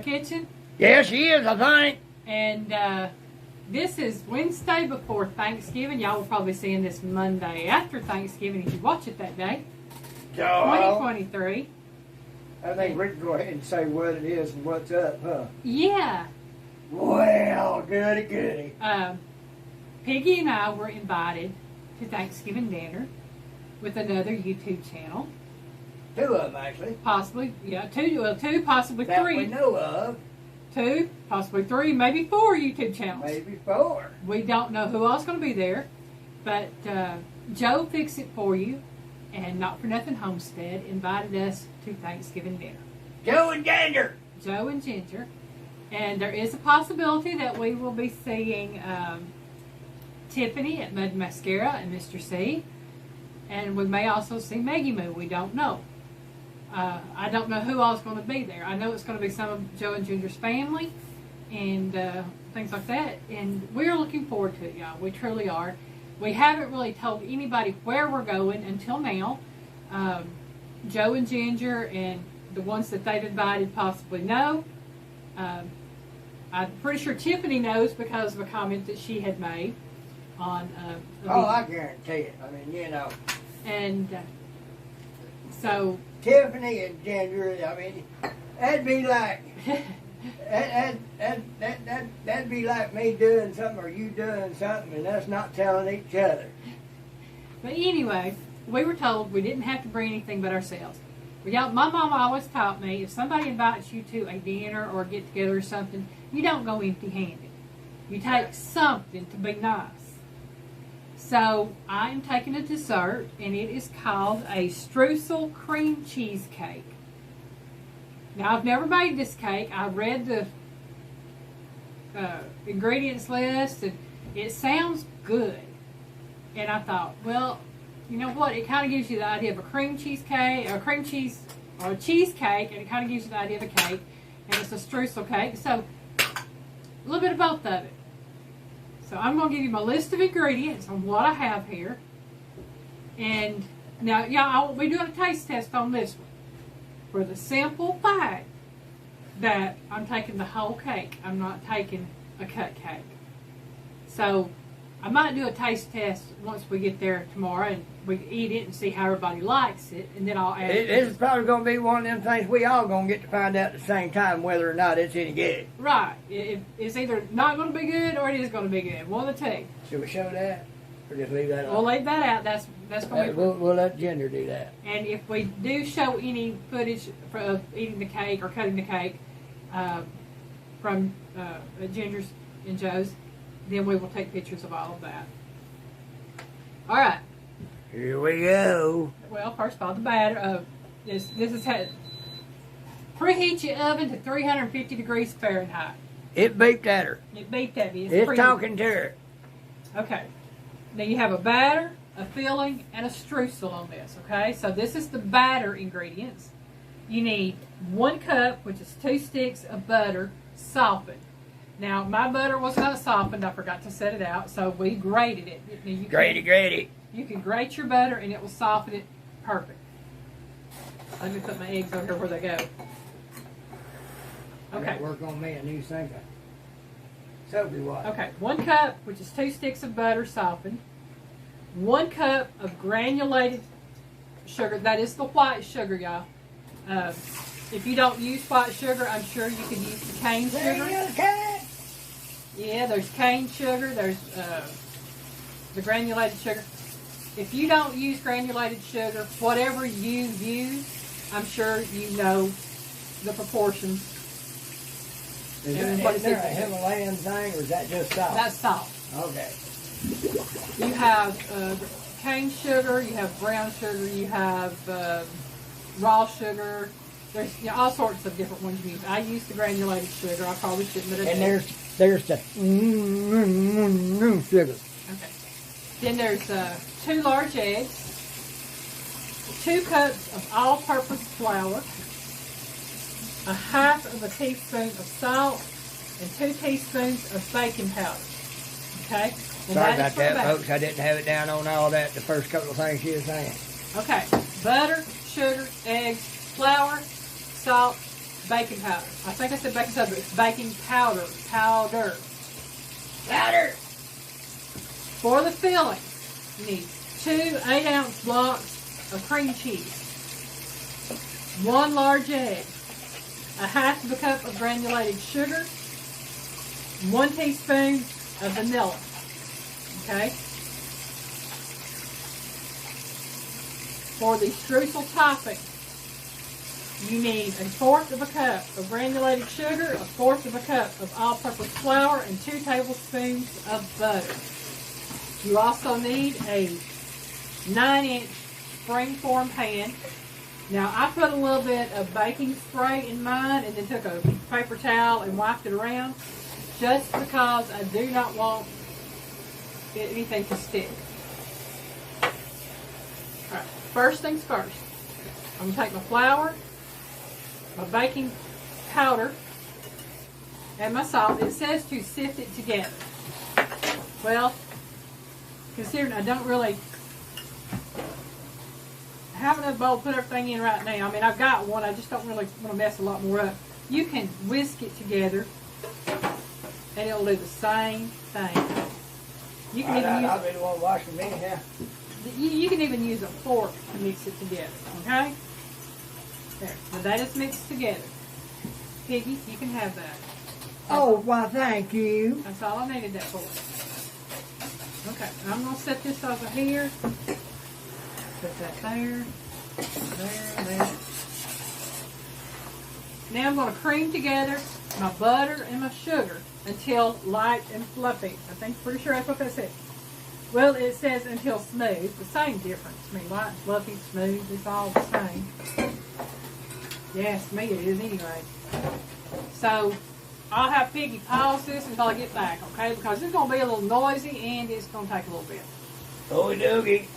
my kitchen. Yeah, she is, I think. And this is Wednesday before Thanksgiving. Y'all will probably see this Monday after Thanksgiving if you watch it that day. 2023. I think we can go ahead and say what it is and what's up, huh? Yeah. Well, goody goody. Piggy and I were invited to Thanksgiving dinner with another YouTube channel. 2 of them, actually. Possibly, yeah, two, possibly that 3. we know of. 2, possibly 3, maybe 4 YouTube channels. Maybe 4. We don't know who else is going to be there, but Joe Fix It For You and Not For Nothing Homestead invited us to Thanksgiving dinner. Joe and Ginger. Joe and Ginger. And there is a possibility that we will be seeing Tiffany at Mud Mascara and Mr. C. And we may also see Maggie Moo. We don't know. I don't know who all is going to be there. I know it's going to be some of Joe and Ginger's family and things like that. And we're looking forward to it, y'all. We truly are. We haven't really told anybody where we're going until now. Joe and Ginger and the ones that they've invited possibly know. I'm pretty sure Tiffany knows because of a comment that she had made on Oh, I guarantee it. I mean, you know. And so Tiffany and Ginger, I mean, that'd be like that'd be like me doing something or you doing something and us not telling each other. But anyway, we were told we didn't have to bring anything but ourselves. Well, y'all, my mom always taught me if somebody invites you to a dinner or a get together or something, you don't go empty-handed. You take something to be nice. So I am taking a dessert, and it is called a Streusel cream cheesecake. Now, I've never made this cake. I read the ingredients list, and it sounds good. And I thought, well, you know what? It kind of gives you the idea of a cream cheesecake, or a cheesecake, and it kind of gives you the idea of a cake. And it's a Streusel cake, so a little bit of both of it. So I'm going to give you my list of ingredients on what I have here. And now, y'all, we'll be doing a taste test on this one. For the simple fact that I'm taking the whole cake. I'm not taking a cut cake. So I might do a taste test once we get there tomorrow and we eat it and see how everybody likes it. And then I'll add it. This is probably going to be one of them things we all going to get to find out at the same time whether or not it's any good. Right. It's either not going to be good or it is going to be good. One of the two. Should we show that? Or just leave that We'll on? leave that out. That's going to be... We'll let Ginger do that. And if we do show any footage of eating the cake or cutting the cake from Ginger's and Joe's, then we will take pictures of all of that. All right. Here we go. Well, first of all, the batter. This is how... Preheat your oven to 350 degrees Fahrenheit. It beeped at her. It beeped at me. It's talking to her. Okay. Now you have a batter, a filling, and a streusel on this, okay? So this is the batter ingredients. You need 1 cup, which is 2 sticks of butter, softened. Now, my butter was not softened. I forgot to set it out, so we grated it. Grady. You can grate your butter, and it will soften it perfect. Let me put my eggs over here where they go. Okay. Work on me a new sinker. Soapy water. Okay, 1 cup, which is 2 sticks of butter softened. 1 cup of granulated sugar. That is the white sugar, y'all. If you don't use white sugar, I'm sure you can use the cane sugar. Yeah, there's cane sugar. There's the granulated sugar. If you don't use granulated sugar, whatever you use, I'm sure you know the proportions. Is there a Himalayan thing, or is that just salt? That's salt. Okay. You have cane sugar, you have brown sugar, you have raw sugar. There's all sorts of different ones you use. I use the granulated sugar. I probably shouldn't have done. And there's the sugar. Okay. Then there's 2 large eggs, 2 cups of all-purpose flour, 1/2 teaspoon of salt, and 2 teaspoons of baking powder. Okay? And Sorry about that, folks. I didn't have it down on all that, the first couple of things she was saying. Okay. Butter, sugar, eggs, flour, salt, baking powder. I think I said baking soda, but it's baking powder. Powder. For the filling, you need 2 8-ounce blocks of cream cheese, 1 large egg, a half of a cup of granulated sugar, 1 teaspoon of vanilla. Okay? For the streusel topping, you need 1/4 of a cup of granulated sugar, 1/4 of a cup of all-purpose flour, and 2 tablespoons of butter. You also need a 9-inch springform pan. Now, I put a little bit of baking spray in mine and then took a paper towel and wiped it around just because I do not want anything to stick. Alright, first things first. I'm going to take my flour, my baking powder, and my salt. It says to sift it together. Well, considering I don't really have enough bowl to put everything in right now. I mean, I've got one. I just don't really want to mess a lot more up. You can whisk it together, and it'll do the same thing. You can even use. I'll be the one washing me now. You can even use a fork to mix it together. Okay. There. Now that is mixed together. Piggy, you can have that. Oh, why, thank you. That's all I needed that for. Okay, I'm going to set this over here. Put that there, there. Now I'm going to cream together my butter and my sugar until light and fluffy. I think, pretty sure that's what that says. Well, it says until smooth. The same difference. I mean, light, fluffy, smooth, it's all the same. Yes, me it is anyway. So, I'll have Piggy pause this until I get back, okay? Because it's going to be a little noisy and it's going to take a little bit. Okie dokie.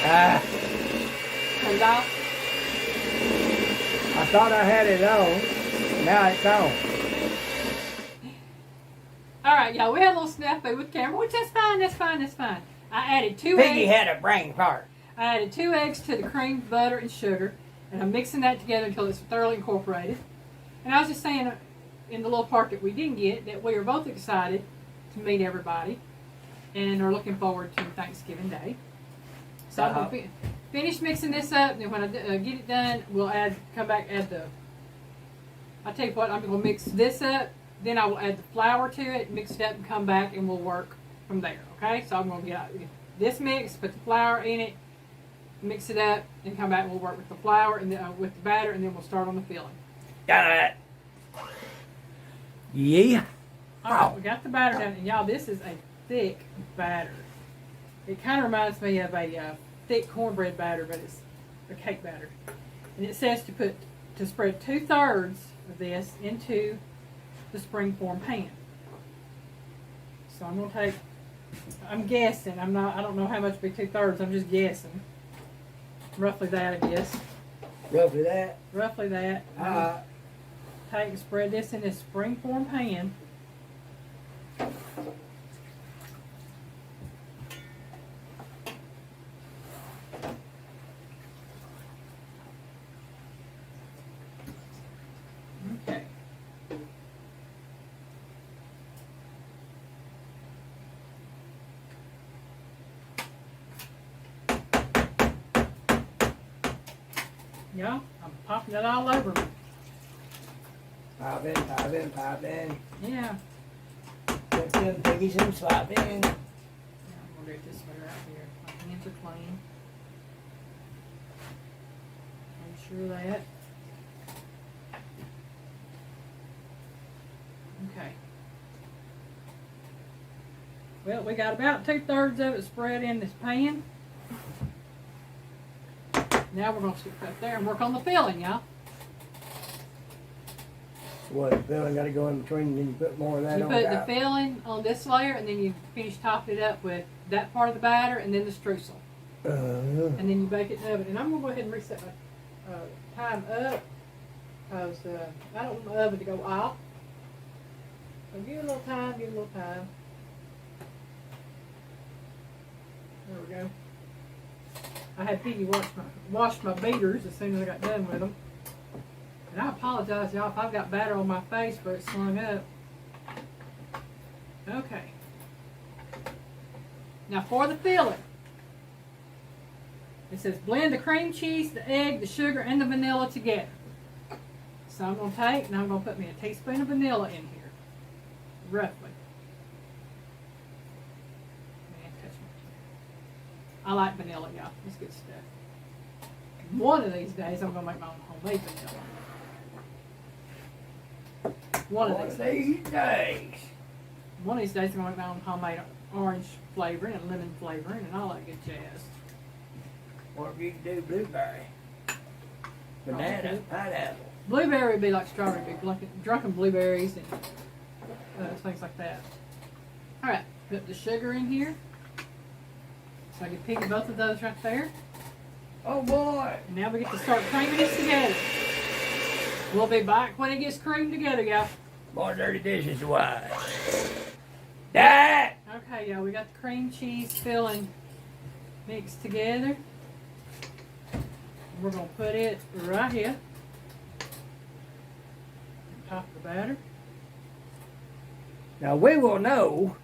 Turned off. I thought I had it on. Now it's on. Alright, y'all, we had a little snafu with the camera, which that's fine, that's fine, that's fine. I added 2 eggs. Piggy had a brain fart. I added 2 eggs to the cream, butter, and sugar. And I'm mixing that together until it's thoroughly incorporated. And I was just saying in the little part that we didn't get that we are both excited to meet everybody and are looking forward to Thanksgiving Day. So I'm going to finish mixing this up, and then when I get it done, we'll come back, add the, I'll tell you what, I'm going to mix this up, then I will add the flour to it, mix it up, and come back, and we'll work from there, okay? So I'm going to get this mix, put the flour in it, mix it up, and come back and we'll work with the flour and with the batter, and then we'll start on the filling. Got it. Yeah. Alright, we got the batter done, and y'all, this is a thick batter. It kind of reminds me of a thick cornbread batter, but it's a cake batter. And it says to spread 2/3 of this into the springform pan. So I'm gonna take. I'm guessing. I don't know how much would be 2/3. I'm just guessing. Roughly that, I guess. Roughly that. Roughly that. Take and spread this in this springform pan. Okay. Yeah, I'm popping it all over me. Pop in. Yeah. Put them piggies and swap in. Yeah, I'm gonna do it this way right here. My hands are clean. I'm sure of that. Okay. Well, we got about 2/3 of it spread in this pan. Now we're going to stick that there and work on the filling, y'all. What, the filling got to go in between, and then you put more of that You on put top? the filling on this layer, and then you finish topping it up with that part of the batter, and then the streusel. And then you bake it in the oven. And I'm going to go ahead and reset my time up, because I don't want my oven to go off. So give it a little time, give it a little time. There we go. I had Piggy wash my beaters as soon as I got done with them. And I apologize, y'all, if I've got batter on my face, but it's slung up. Okay. Now for the filling. It says blend the cream cheese, the egg, the sugar, and the vanilla together. So I'm going to take and I'm going to put me a teaspoon of vanilla in here. Roughly. Man, touch me. I like vanilla, y'all. It's good stuff. One of these days I'm going to make my own homemade vanilla. One of these days. One of these days I'm going to make my own homemade orange flavoring and lemon flavoring and all that good jazz. Or if you can do blueberry, banana, pineapple. Blueberry would be like strawberry, big drunken blueberries and things like that. All right, put the sugar in here. So I can pick both of those right there. Oh boy! And now we get to start creaming this together. We'll be back when it gets creamed together, y'all. More dirty dishes to wash. That. Okay, y'all, we got the cream cheese filling mixed together. We're going to put it right here on top of the batter. Now we will know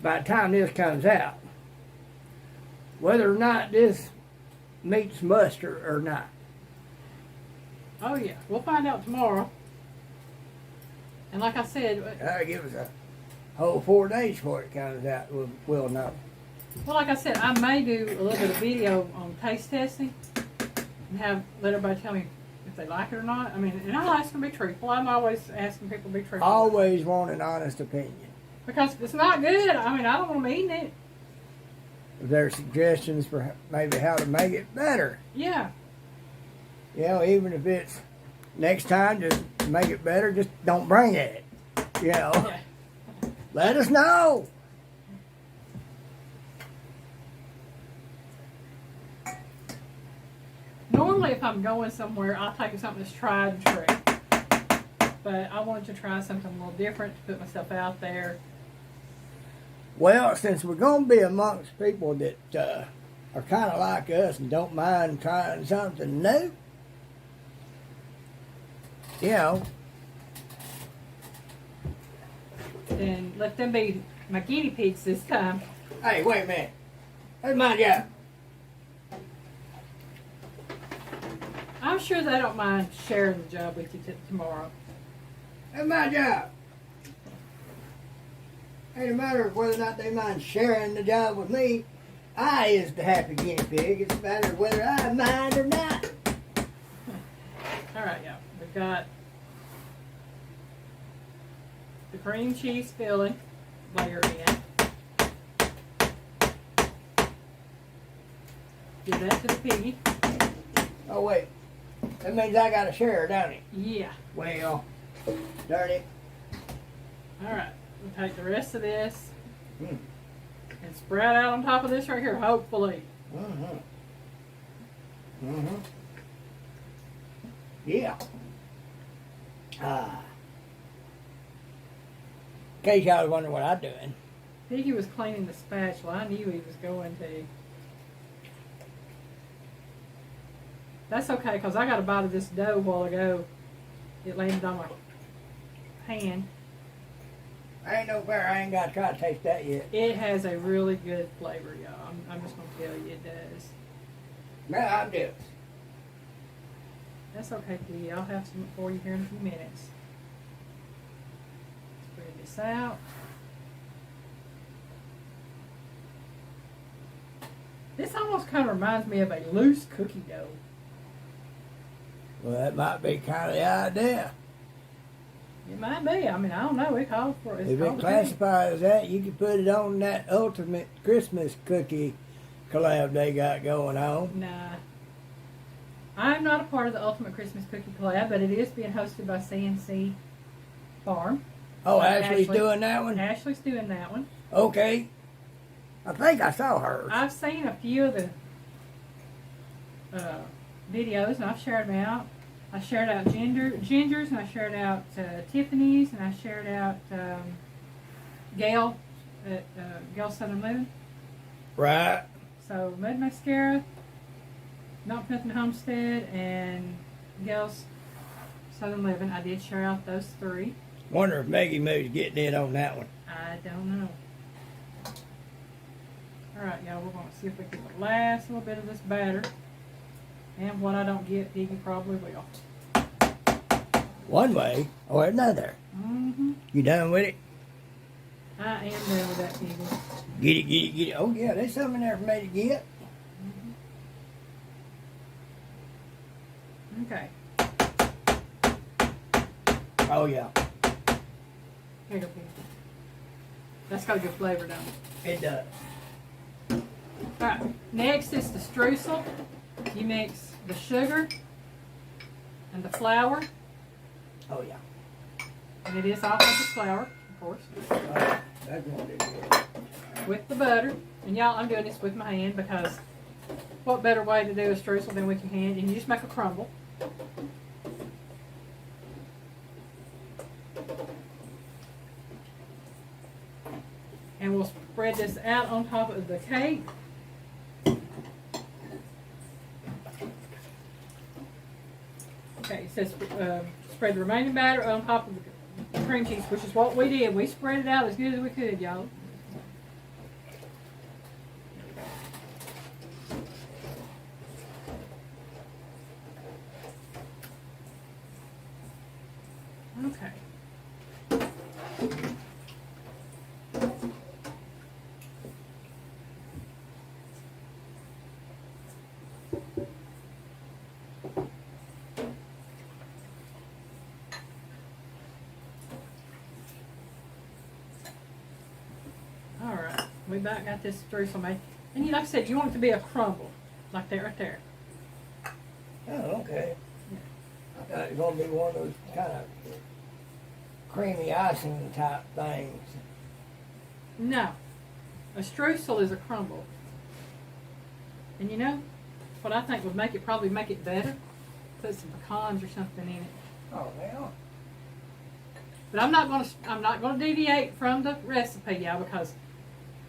by the time this comes out whether or not this meets muster or not. Oh yeah, we'll find out tomorrow. And like I said, That'll give us a whole 4 days before it comes out. We'll know. well, like I said, I may do a little bit of video on taste testing and let everybody tell me if they like it or not. I mean, and I'll ask them to be truthful. I'm always asking people to be truthful. Always want an honest opinion. Because if it's not good, I mean, I don't want them eating it. If there are suggestions for maybe how to make it better. Yeah. You know, even if it's next time, just make it better. Just don't bring it. You know, Yeah. Let us know. Normally, if I'm going somewhere, I'll take something that's tried and true. But I wanted to try something a little different to put myself out there. Well, since we're going to be amongst people that are kind of like us and don't mind trying something new, you know, Then let them be my guinea pigs this time. hey, wait a minute. That's my job. I'm sure they don't mind sharing the job with you tomorrow. That's my job. Ain't a matter of whether or not they mind sharing the job with me. I is the happy guinea pig. It's a matter of whether I mind or not. All right, y'all. We've got the cream cheese filling layer in. Give that to the piggy. Oh, wait. That means I got to share, don't it? Yeah. Well, darn it. All right. We'll take the rest of this Mm. and spread out on top of this right here, hopefully. Mm-hmm. Mm-hmm. Yeah. In case y'all was wondering what I'm doing. Piggy was cleaning the spatula. I knew he was going to. That's okay, because I got a bite of this dough a while ago. It landed on my hand. I ain't no fair. I ain't got to try to taste that yet. It has a really good flavor, y'all. I'm just going to tell you it does. No, I'm just. That's okay, Piggy. I'll have some for you here in a few minutes. Spread this out. This almost kind of reminds me of a loose cookie dough. Well, that might be kind of the idea. It might be. I mean, I don't know. It calls for it. If it classifies as that, you could put it on that ultimate Christmas cookie collab they got going on. Nah. I'm not a part of the Ultimate Christmas Cookie Collab, but it is being hosted by CNC Farm. Oh, Ashley's doing that one? Ashley's doing that one. Okay. I think I saw her. I've seen a few of the videos, and I've shared them out. I shared out Ginger's, and I shared out Tiffany's, and I shared out Gail at Gail Southern Living. Right. So Mud Mascara, Milk Nothing Homestead, and Gals Southern Living. I did share out those 3. Wonder if Maggie Moo's getting in on that one. I don't know. Alright, y'all, we're going to see if we can get the last little bit of this batter. And what I don't get, Iggy probably will. One way or another. Mm-hmm. You done with it? I am done with that, Iggy. Get it, get it, get it. Oh, yeah, there's something there for me to get. Okay. Oh, yeah. Here you go, Iggy. That's got a good flavor, don't it? It does. Alright, next is the streusel. You mix the sugar and the flour. Oh, yeah. And it is all-purpose flour, of course. That's what it is. With the butter. And y'all, I'm doing this with my hand because what better way to do a streusel than with your hand? And you just make a crumble. And we'll spread this out on top of the cake. Okay, it says spread the remaining batter on top of the cream cheese, which is what we did. We spread it out as good as we could, y'all. Okay. Alright, we about got this streusel made. And you, like I said, you want it to be a crumble. Like that right there. Oh, okay. I thought it was going to be one of those kind of creamy icing type things. No. A streusel is a crumble. And you know, what I think would make it, probably make it better? Put some pecans or something in it. Oh, well. But I'm not gonna deviate from the recipe, y'all, because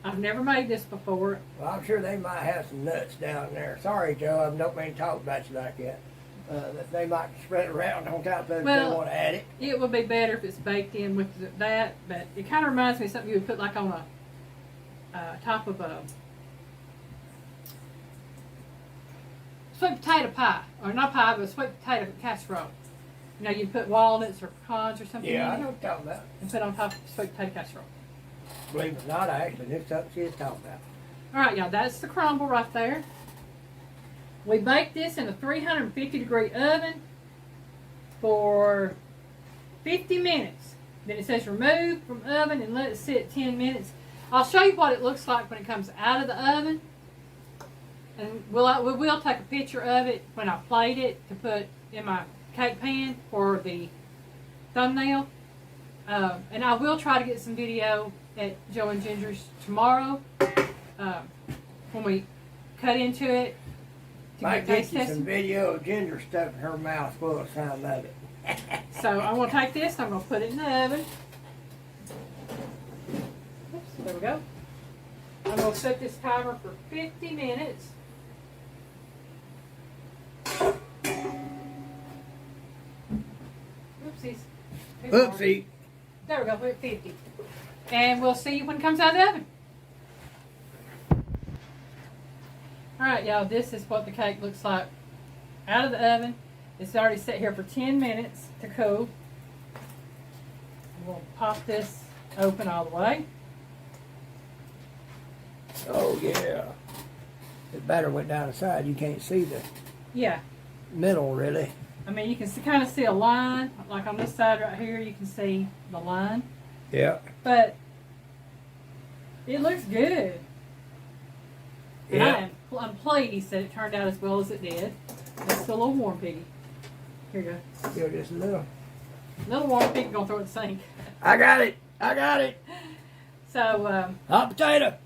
I've never made this before. Well, I'm sure they might have some nuts down there. Sorry, Joe, I don't mean to talk about you like that. That they might spread it around on top of it if they want to add it. It would be better if it's baked in with that, but it kind of reminds me of something you would put like on a top of a sweet potato pie, or not pie, but a sweet potato casserole. You know, you'd put walnuts or pecans or something Yeah, I in know it, what you're talking about. and put on top of sweet potato casserole. Believe it or not, I actually knew something she was talking about. All right, y'all, that's the crumble right there. We bake this in a 350-degree oven for 50 minutes. Then it says remove from oven and let it sit 10 minutes. I'll show you what it looks like when it comes out of the oven. And we will take a picture of it when I plate it to put in my cake pan for the thumbnail. And I will try to get some video at Joe and Ginger's tomorrow when we cut into it. Might get you some video of Ginger stuffing her mouth full of some of it. So I'm going to take this, I'm going to put it in the oven. Oops, there we go. I'm going to set this timer for 50 minutes. Oopsies. Oopsie. There we go, we're at 50. And we'll see you when it comes out of the oven. Alright, y'all, this is what the cake looks like out of the oven. It's already set here for 10 minutes to cool. We'll pop this open all the way. Oh, yeah. The batter went down the side. You can't see the middle, really. I mean, you can kind of see a line. Like on this side right here, you can see the line. Yeah. But it looks good. Yeah. And I'm pleased that it turned out as well as it did. It's still a little warm, Piggy. Here you go. Still just a little. Little warm, Piggy gonna throw it in the sink. I got it. I got it. So, hot potato.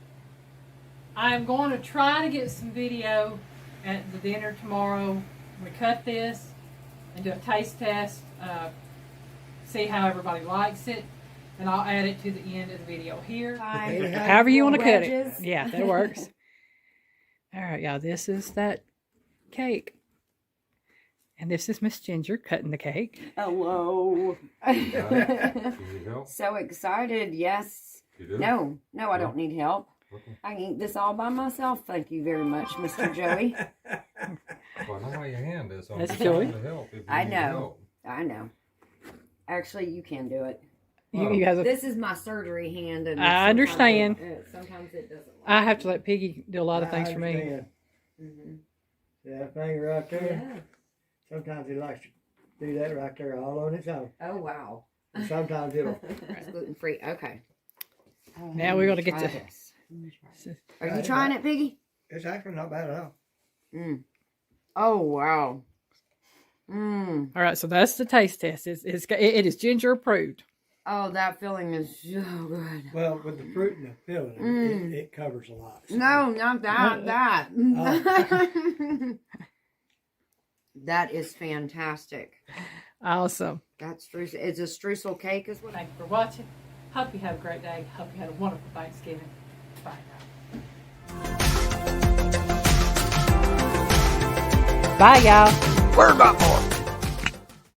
I am going to try to get some video at the dinner tomorrow. We cut this and do a taste test. See how everybody likes it. And I'll add it to the end of the video here. However you want to cut it. Yeah, that works. All right, y'all. This is that cake. And this is Miss Ginger cutting the cake. Hello. Need help? So excited. Yes. You do? No, I don't need help. Okay. I can eat this all by myself. Thank you very much, Mr. Joey. Well, I know how your hand is. So I'm That's just trying Joey. to help if you I need know. help. I know. Actually, you can do it. You guys have, This is my surgery hand, and I understand. Sometimes it doesn't. Work. I have to let Piggy do a lot of things for me. Mm-hmm. See that finger right there? Yeah. Sometimes he likes to do that right there all on its own. Oh wow. And sometimes it'll. It's gluten free. Okay. Now we're gonna get Try to- this. Are you trying it, Piggy? It's actually not bad at all. Mm. Oh wow. Mm. All right, so that's the taste test. It is ginger approved. Oh, that feeling is so good. Well, with the fruit and the filling, Mm. it covers a lot. So. No, not that. That. Oh. That is fantastic. Awesome. That's Streusel. It's a Streusel cake, is what I. Thank you for watching. Hope you have a great day. Hope you had a wonderful Thanksgiving. Bye now. Bye, y'all. Where's my